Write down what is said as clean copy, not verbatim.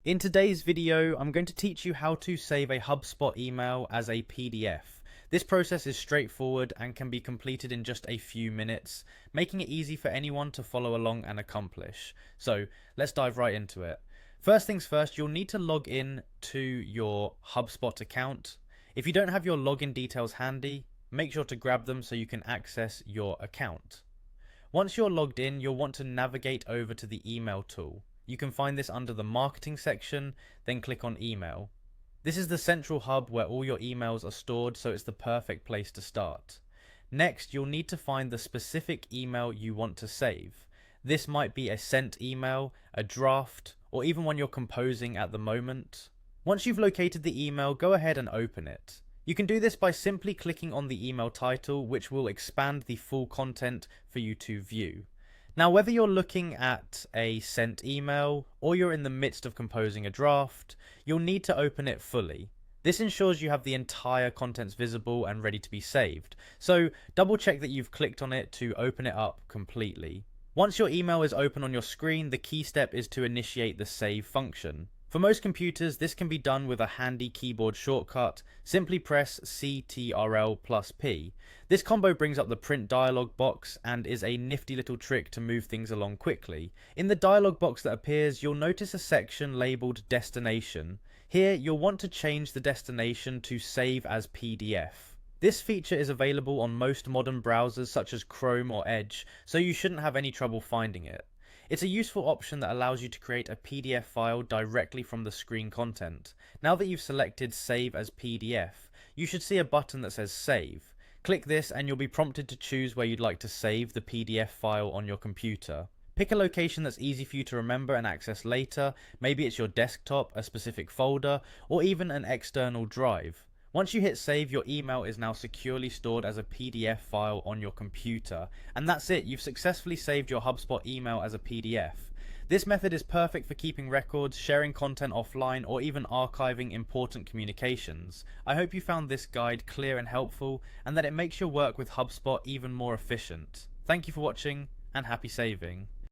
In today's video, I'm going to teach you how to save a Hubspot email as a PDF. This process is straightforward and can be completed in just a few minutes, making it easy for anyone to follow along and accomplish. So let's dive right into it. First things first, you'll need to log in to your Hubspot account. If you don't have your login details handy, make sure to grab them so you can access your account. Once you're logged in, you'll want to navigate over to the email tool. You can find this under the marketing section, then click on email. This is the central hub where all your emails are stored, so it's the perfect place to start. Next, you'll need to find the specific email you want to save. This might be a sent email, a draft, or even one you're composing at the moment. Once you've located the email, go ahead and open it. You can do this by simply clicking on the email title, which will expand the full content for you to view. Now, whether you're looking at a sent email or you're in the midst of composing a draft, you'll need to open it fully. This ensures you have the entire contents visible and ready to be saved. So double check that you've clicked on it to open it up completely. Once your email is open on your screen, the key step is to initiate the save function. For most computers, this can be done with a handy keyboard shortcut. Simply press Ctrl+P. This combo brings up the print dialog box and is a nifty little trick to move things along quickly. In the dialog box that appears, you'll notice a section labeled Destination. Here, you'll want to change the destination to Save as PDF. This feature is available on most modern browsers such as Chrome or Edge, so you shouldn't have any trouble finding it. It's a useful option that allows you to create a PDF file directly from the screen content. Now that you've selected Save as PDF, you should see a button that says Save. Click this and you'll be prompted to choose where you'd like to save the PDF file on your computer. Pick a location that's easy for you to remember and access later. Maybe it's your desktop, a specific folder, or even an external drive. Once you hit save, your email is now securely stored as a PDF file on your computer. And that's it, you've successfully saved your Hubspot email as a PDF. This method is perfect for keeping records, sharing content offline, or even archiving important communications. I hope you found this guide clear and helpful, and that it makes your work with Hubspot even more efficient. Thank you for watching, and happy saving.